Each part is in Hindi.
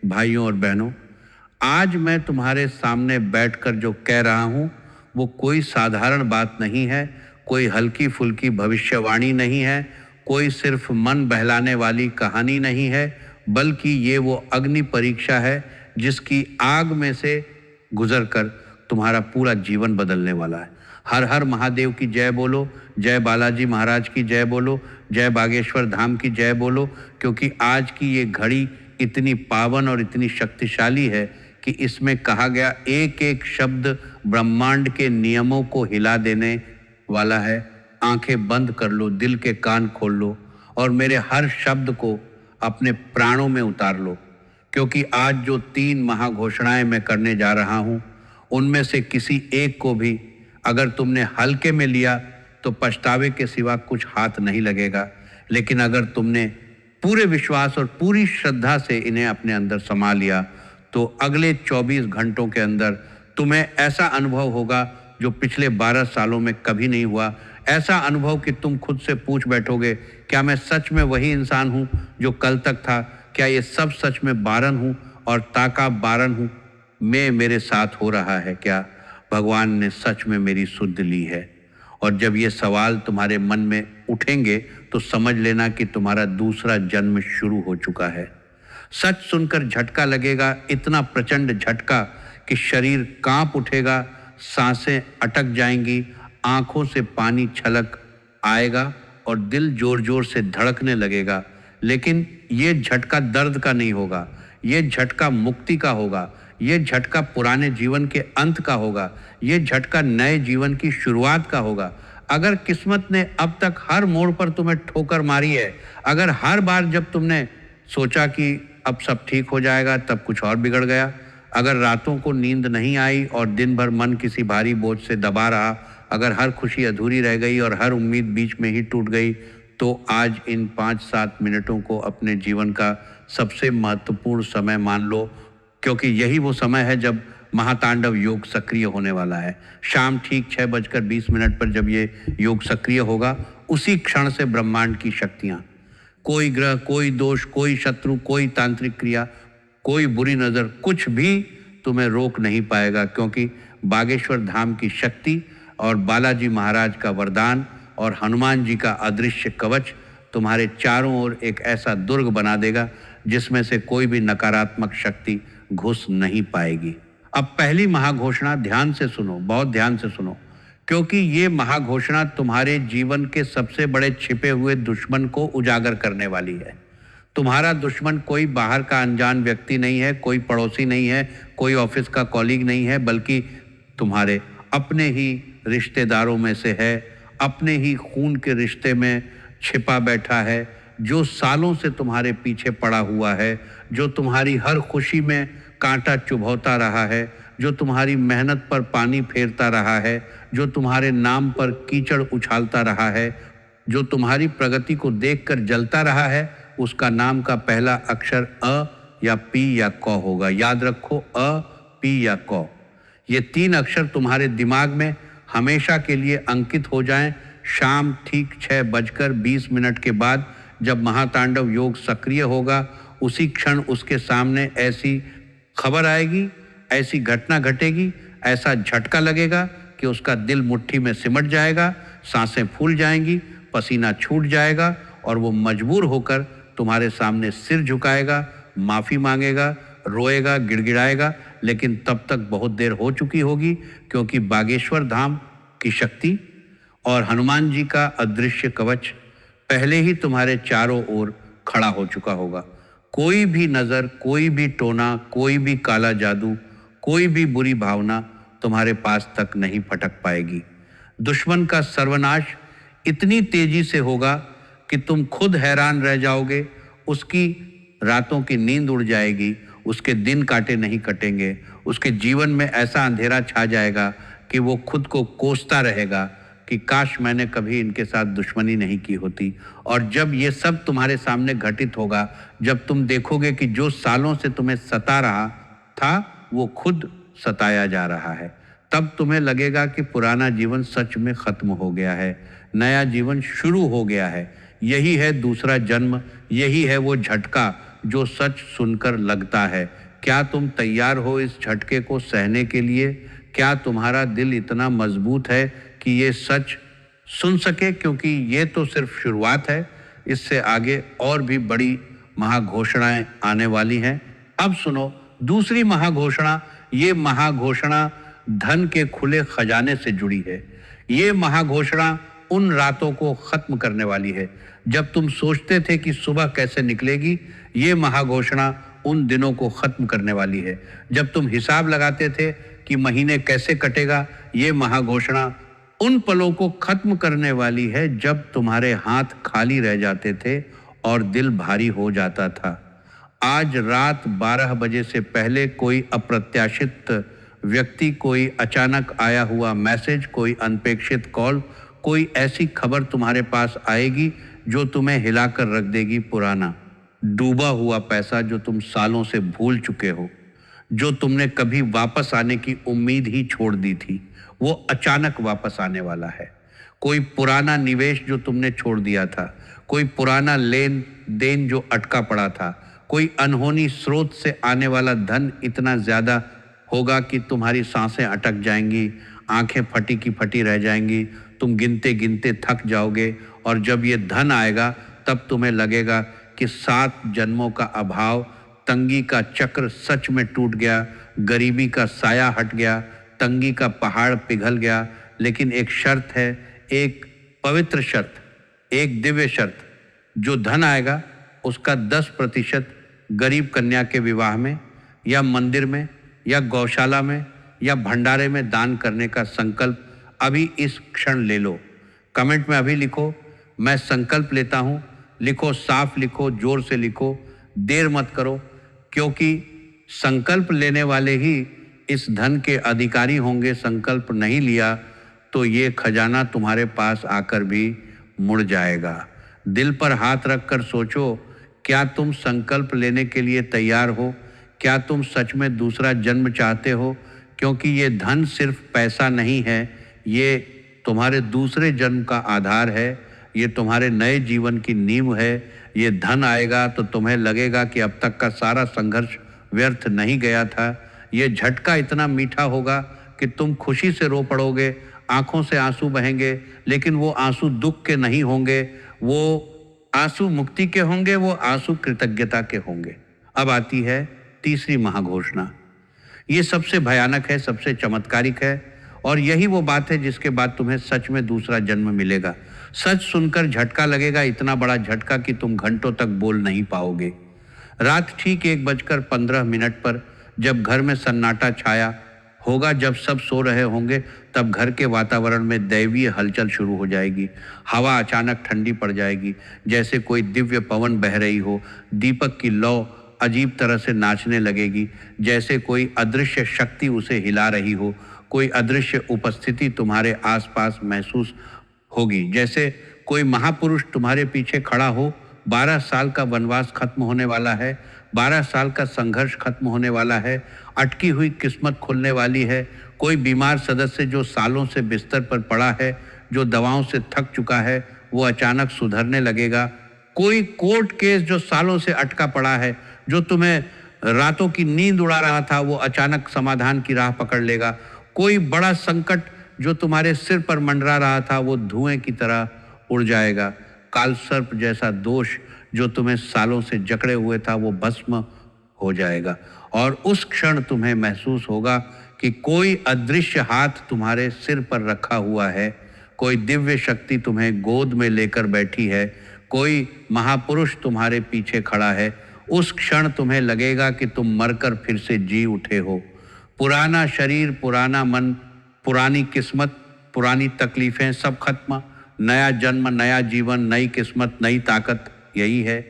भाइयों और बहनों, आज मैं तुम्हारे सामने बैठकर जो कह रहा हूँ वो कोई साधारण बात नहीं है, कोई हल्की फुल्की भविष्यवाणी नहीं है, कोई सिर्फ मन बहलाने वाली कहानी नहीं है, बल्कि ये वो अग्नि परीक्षा है जिसकी आग में से गुजरकर तुम्हारा पूरा जीवन बदलने वाला है। हर हर महादेव की जय बोलो, जय बालाजी महाराज की जय बोलो, जय बागेश्वर धाम की जय बोलो, क्योंकि आज की ये घड़ी इतनी पावन और इतनी शक्तिशाली है कि इसमें कहा गया एक एक शब्द ब्रह्मांड के नियमों को हिला देने वाला है। आंखें बंद कर लो, दिल के कान खोल लो और मेरे हर शब्द को अपने प्राणों में उतार लो, क्योंकि आज जो 3 महाघोषणाएं मैं करने जा रहा हूं, उनमें से किसी एक को भी अगर तुमने हल्के में लिया तो पछतावे के सिवा कुछ हाथ नहीं लगेगा, लेकिन अगर तुमने पूरे विश्वास और पूरी श्रद्धा से इन्हें अपने अंदर समा लिया तो अगले 24 घंटों के अंदर तुम्हें ऐसा अनुभव होगा जो पिछले 12 सालों में कभी नहीं हुआ। ऐसा अनुभव कि तुम खुद से पूछ बैठोगे, क्या मैं सच में वही इंसान हूँ जो कल तक था? क्या ये सब सच में बारन हूँ और ताका बारन हूँ? मैं मेरे साथ हो रहा है क्या? भगवान ने सच में मेरी सुध ली है? और जब ये सवाल तुम्हारे मन में उठेंगे तो समझ लेना कि तुम्हारा दूसरा जन्म शुरू हो चुका है। सच सुनकर झटका लगेगा, इतना प्रचंड झटका कि शरीर कांप उठेगा, सांसें अटक जाएंगी, आंखों से पानी छलक आएगा और दिल जोर जोर से धड़कने लगेगा। लेकिन ये झटका दर्द का नहीं होगा, ये झटका मुक्ति का होगा, ये झटका पुराने जीवन के अंत का होगा, ये झटका नए जीवन की शुरुआत का होगा। अगर किस्मत ने अब तक हर मोड़ पर तुम्हें ठोकर मारी है, अगर हर बार जब तुमने सोचा कि अब सब ठीक हो जाएगा तब कुछ और बिगड़ गया, अगर रातों को नींद नहीं आई और दिन भर मन किसी भारी बोझ से दबा रहा, अगर हर खुशी अधूरी रह गई और हर उम्मीद बीच में ही टूट गई, तो आज इन 5-7 मिनटों को अपने जीवन का सबसे महत्वपूर्ण समय मान लो, क्योंकि यही वो समय है जब महातांडव योग सक्रिय होने वाला है। शाम ठीक 6:20 पर जब ये योग सक्रिय होगा, उसी क्षण से ब्रह्मांड की शक्तियाँ, कोई ग्रह, कोई दोष, कोई शत्रु, कोई तांत्रिक क्रिया, कोई बुरी नज़र, कुछ भी तुम्हें रोक नहीं पाएगा, क्योंकि बागेश्वर धाम की शक्ति और बालाजी महाराज का वरदान और हनुमान जी का अदृश्य कवच तुम्हारे चारों ओर एक ऐसा दुर्ग बना देगा जिसमें से कोई भी नकारात्मक शक्ति घुस नहीं पाएगी। अब पहली महाघोषणा ध्यान से सुनो, बहुत ध्यान से सुनो, क्योंकि ये महाघोषणा तुम्हारे जीवन के सबसे बड़े छिपे हुए दुश्मन को उजागर करने वाली है। तुम्हारा दुश्मन कोई बाहर का अनजान व्यक्ति नहीं है, कोई पड़ोसी नहीं है, कोई ऑफिस का कॉलीग नहीं है, बल्कि तुम्हारे अपने ही रिश्तेदारों में से है, अपने ही खून के रिश्ते में छिपा बैठा है, जो सालों से तुम्हारे पीछे पड़ा हुआ है, जो तुम्हारी हर खुशी में कांटा चुभौता रहा है, जो तुम्हारी मेहनत पर पानी फेरता रहा है, जो तुम्हारे नाम पर कीचड़ उछालता रहा है, जो तुम्हारी प्रगति को देखकर जलता रहा है, उसका नाम का पहला अक्षर अ या पी या क होगा। याद रखो, अ, पी या क। ये 3 अक्षर तुम्हारे दिमाग में हमेशा के लिए अंकित हो जाएं। शाम ठीक 6:20 के बाद जब महातांडव योग सक्रिय होगा, उसी क्षण उसके सामने ऐसी खबर आएगी, ऐसी घटना घटेगी, ऐसा झटका लगेगा कि उसका दिल मुट्ठी में सिमट जाएगा, सांसें फूल जाएंगी, पसीना छूट जाएगा और वो मजबूर होकर तुम्हारे सामने सिर झुकाएगा, माफ़ी मांगेगा, रोएगा, गिड़गिड़ाएगा, लेकिन तब तक बहुत देर हो चुकी होगी, क्योंकि बागेश्वर धाम की शक्ति और हनुमान जी का अदृश्य कवच पहले ही तुम्हारे चारों ओर खड़ा हो चुका होगा। कोई भी नज़र, कोई भी टोना, कोई भी काला जादू, कोई भी बुरी भावना तुम्हारे पास तक नहीं फटक पाएगी। दुश्मन का सर्वनाश इतनी तेजी से होगा कि तुम खुद हैरान रह जाओगे। उसकी रातों की नींद उड़ जाएगी, उसके दिन काटे नहीं कटेंगे, उसके जीवन में ऐसा अंधेरा छा जाएगा कि वो खुद को कोसता रहेगा कि काश मैंने कभी इनके साथ दुश्मनी नहीं की होती। और जब ये सब तुम्हारे सामने घटित होगा, जब तुम देखोगे कि जो सालों से तुम्हें सता रहा था वो खुद सताया जा रहा है, तब तुम्हें लगेगा कि पुराना जीवन सच में खत्म हो गया है, नया जीवन शुरू हो गया है। यही है दूसरा जन्म, यही है वो झटका जो सच सुनकर लगता है। क्या तुम तैयार हो इस झटके को सहने के लिए? क्या तुम्हारा दिल इतना मजबूत है कि ये सच सुन सके? क्योंकि ये तो सिर्फ शुरुआत है, इससे आगे और भी बड़ी महाघोषणाएं आने वाली हैं। अब सुनो दूसरी महाघोषणा। ये महाघोषणा धन के खुले खजाने से जुड़ी है। ये महाघोषणा उन रातों को खत्म करने वाली है जब तुम सोचते थे कि सुबह कैसे निकलेगी। ये महाघोषणा उन दिनों को खत्म करने वाली है जब तुम हिसाब लगाते थे कि महीने कैसे कटेगा। ये महाघोषणा उन पलों को खत्म करने वाली है जब तुम्हारे हाथ खाली रह जाते थे और दिल भारी हो जाता था। आज रात 12 बजे से पहले कोई अप्रत्याशित व्यक्ति, कोई अचानक आया हुआ मैसेज, कोई अनपेक्षित कॉल, कोई ऐसी खबर तुम्हारे पास आएगी जो तुम्हें हिलाकर रख देगी। पुराना डूबा हुआ पैसा जो तुम सालों से भूल चुके हो, जो तुमने कभी वापस आने की उम्मीद ही छोड़ दी थी, वो अचानक वापस आने वाला है। कोई पुराना निवेश जो तुमने छोड़ दिया था, कोई पुराना लेन देन जो अटका पड़ा था, कोई अनहोनी स्रोत से आने वाला धन इतना ज्यादा होगा कि तुम्हारी सांसें अटक जाएंगी, आंखें फटी की फटी रह जाएंगी, तुम गिनते गिनते थक जाओगे। और जब ये धन आएगा तब तुम्हें लगेगा कि 7 जन्मों का अभाव, तंगी का चक्र सच में टूट गया, गरीबी का साया हट गया, तंगी का पहाड़ पिघल गया। लेकिन एक शर्त है, एक पवित्र शर्त, एक दिव्य शर्त। जो धन आएगा उसका 10% गरीब कन्या के विवाह में या मंदिर में या गौशाला में या भंडारे में दान करने का संकल्प अभी इस क्षण ले लो। कमेंट में अभी लिखो, मैं संकल्प लेता हूँ। लिखो, साफ लिखो, जोर से लिखो, देर मत करो, क्योंकि संकल्प लेने वाले ही इस धन के अधिकारी होंगे। संकल्प नहीं लिया तो ये खजाना तुम्हारे पास आकर भी मुड़ जाएगा। दिल पर हाथ रखकर सोचो, क्या तुम संकल्प लेने के लिए तैयार हो? क्या तुम सच में दूसरा जन्म चाहते हो? क्योंकि ये धन सिर्फ पैसा नहीं है, ये तुम्हारे दूसरे जन्म का आधार है, ये तुम्हारे नए जीवन की नींव है। ये धन आएगा तो तुम्हें लगेगा कि अब तक का सारा संघर्ष व्यर्थ नहीं गया था। ये झटका इतना मीठा होगा कि तुम खुशी से रो पड़ोगे, आंखों से आंसू बहेंगे, लेकिन वो आंसू दुख के नहीं होंगे, वो आंसू मुक्ति के होंगे, वो आंसू कृतज्ञता के होंगे। अब आती है तीसरी महाघोषणा। ये सबसे भयानक है, सबसे चमत्कारिक है, और यही वो बात है जिसके बाद तुम्हें सच में दूसरा जन्म मिलेगा। सच सुनकर झटका लगेगा, इतना बड़ा झटका कि तुम घंटों तक बोल नहीं पाओगे। रात ठीक 1:15 पर जब घर में सन्नाटा छाया होगा, जब सब सो रहे होंगे, तब घर के वातावरण में दैवीय हलचल शुरू हो जाएगी। हवा अचानक ठंडी पड़ जाएगी, जैसे कोई दिव्य पवन बह रही हो। दीपक की लौ अजीब तरह से नाचने लगेगी, जैसे कोई अदृश्य शक्ति उसे हिला रही हो। कोई अदृश्य उपस्थिति तुम्हारे आसपास महसूस होगी, जैसे कोई महापुरुष तुम्हारे पीछे खड़ा हो। 12 साल का वनवास खत्म होने वाला है, 12 साल का संघर्ष खत्म होने वाला है, अटकी हुई किस्मत खुलने वाली है। कोई बीमार सदस्य जो सालों से बिस्तर पर पड़ा है, जो दवाओं से थक चुका है, वो अचानक सुधरने लगेगा। कोई कोर्ट केस जो सालों से अटका पड़ा है, जो तुम्हें रातों की नींद उड़ा रहा था, वो अचानक समाधान की राह पकड़ लेगा। कोई बड़ा संकट जो तुम्हारे सिर पर मंडरा रहा था, वो धुएं की तरह उड़ जाएगा। कालसर्प जैसा दोष जो तुम्हें सालों से जकड़े हुए था, वो भस्म हो जाएगा। और उस क्षण तुम्हें महसूस होगा कि कोई अदृश्य हाथ तुम्हारे सिर पर रखा हुआ है, कोई दिव्य शक्ति तुम्हें गोद में लेकर बैठी है, कोई महापुरुष तुम्हारे पीछे खड़ा है। उस क्षण तुम्हें लगेगा कि तुम मरकर फिर से जी उठे हो। पुराना शरीर, पुराना मन, पुरानी किस्मत, पुरानी तकलीफें सब खत्म। नया जन्म, नया जीवन, नई किस्मत, नई ताकत, यही है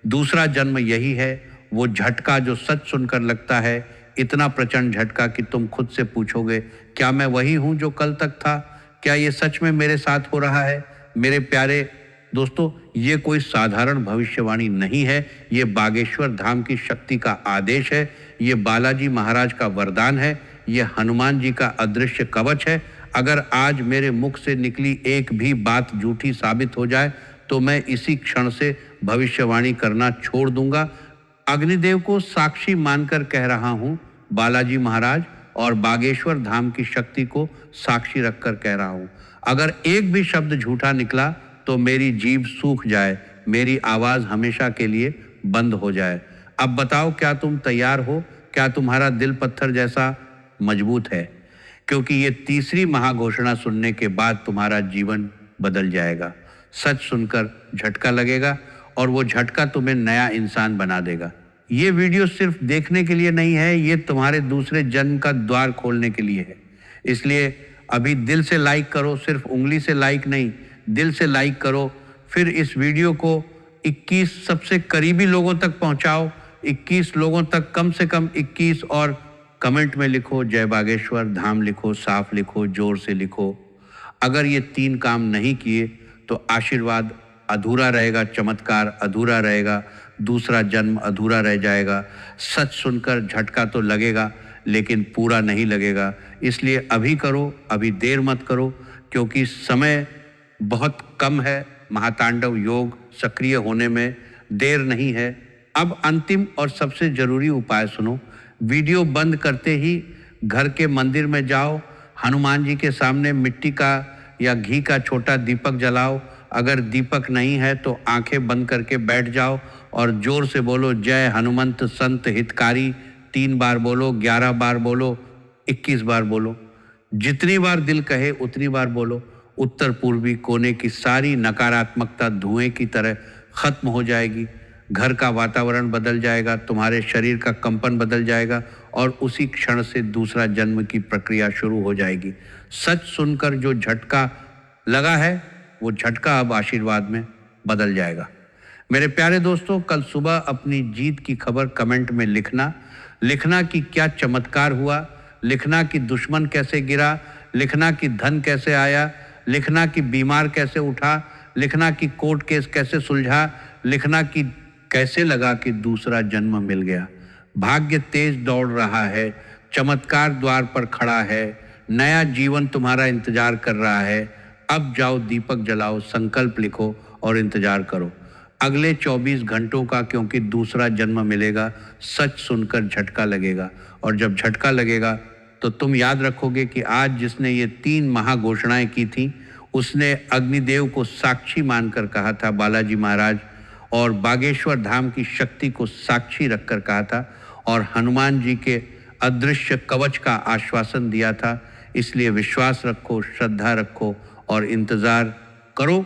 दूसरा जन्म। यही है वो झटका जो सच सुनकर लगता है, इतना प्रचंड झटका कि तुम खुद से पूछोगे, क्या मैं वही हूं जो कल तक था? क्या ये सच में मेरे साथ हो रहा है? मेरे प्यारे दोस्तों, ये कोई साधारण भविष्यवाणी नहीं है, ये बागेश्वर धाम की शक्ति का आदेश है, ये बालाजी महाराज का वरदान है, ये हनुमान जी का अदृश्य कवच है। अगर आज मेरे मुख से निकली एक भी बात झूठी साबित हो जाए तो मैं इसी क्षण से भविष्यवाणी करना छोड़ दूंगा। अग्निदेव को साक्षी मानकर कह रहा हूं बालाजी महाराज, और बागेश्वर धाम की शक्ति को साक्षी रखकर कह रहा हूं। अगर एक भी शब्द झूठा निकला तो मेरी जीभ सूख जाए, मेरी आवाज हमेशा के लिए बंद हो जाए। अब बताओ, क्या तुम तैयार हो? क्या तुम्हारा दिल पत्थर जैसा मजबूत है? क्योंकि ये तीसरी महाघोषणा सुनने के बाद तुम्हारा जीवन बदल जाएगा। सच सुनकर झटका लगेगा और वो झटका तुम्हें नया इंसान बना देगा। ये वीडियो सिर्फ देखने के लिए नहीं है, ये तुम्हारे दूसरे जन्म का द्वार खोलने के लिए है। इसलिए अभी दिल से लाइक करो, सिर्फ उंगली से लाइक नहीं, दिल से लाइक करो। फिर इस वीडियो को 21 सबसे करीबी लोगों तक पहुंचाओ, 21 लोगों तक, कम से कम 21, और कमेंट में लिखो जय बागेश्वर धाम, लिखो, साफ लिखो, जोर से लिखो। अगर ये 3 काम नहीं किए तो आशीर्वाद अधूरा रहेगा, चमत्कार अधूरा रहेगा, दूसरा जन्म अधूरा रह जाएगा। सच सुनकर झटका तो लगेगा लेकिन पूरा नहीं लगेगा। इसलिए अभी करो, अभी देर मत करो, क्योंकि समय बहुत कम है। महातांडव योग सक्रिय होने में देर नहीं है। अब अंतिम और सबसे जरूरी उपाय सुनो। वीडियो बंद करते ही घर के मंदिर में जाओ, हनुमान जी के सामने मिट्टी का या घी का छोटा दीपक जलाओ। अगर दीपक नहीं है तो आंखें बंद करके बैठ जाओ और जोर से बोलो जय हनुमंत संत हितकारी। 3 बार बोलो, 11 बार बोलो, 21 बार बोलो, जितनी बार दिल कहे उतनी बार बोलो। उत्तर पूर्वी कोने की सारी नकारात्मकता धुएं की तरह खत्म हो जाएगी। घर का वातावरण बदल जाएगा, तुम्हारे शरीर का कंपन बदल जाएगा और उसी क्षण से दूसरा जन्म की प्रक्रिया शुरू हो जाएगी। सच सुनकर जो झटका लगा है वो झटका अब आशीर्वाद में बदल जाएगा। मेरे प्यारे दोस्तों, कल सुबह अपनी जीत की खबर कमेंट में लिखना कि क्या चमत्कार हुआ, लिखना कि दुश्मन कैसे गिरा, लिखना कि धन कैसे आया, लिखना कि बीमार कैसे उठा, लिखना कि कोर्ट केस कैसे सुलझा, लिखना कि कैसे लगा कि दूसरा जन्म मिल गया। भाग्य तेज दौड़ रहा है, चमत्कार द्वार पर खड़ा है, नया जीवन तुम्हारा इंतजार कर रहा है। अब जाओ, दीपक जलाओ, संकल्प लिखो और इंतजार करो अगले 24 घंटों का, क्योंकि दूसरा जन्म मिलेगा। सच सुनकर झटका लगेगा और जब झटका लगेगा तो तुम याद रखोगे कि आज जिसने ये 3 महाघोषणाएं की थी उसने अग्निदेव को साक्षी मानकर कहा था बालाजी महाराज, और बागेश्वर धाम की शक्ति को साक्षी रखकर कहा था, और हनुमान जी के अदृश्य कवच का आश्वासन दिया था। इसलिए विश्वास रखो, श्रद्धा रखो और इंतजार करो,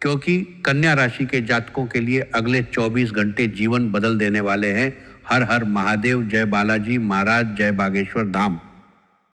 क्योंकि कन्या राशि के जातकों के लिए अगले 24 घंटे जीवन बदल देने वाले हैं। हर हर महादेव, जय बालाजी महाराज, जय बागेश्वर धाम।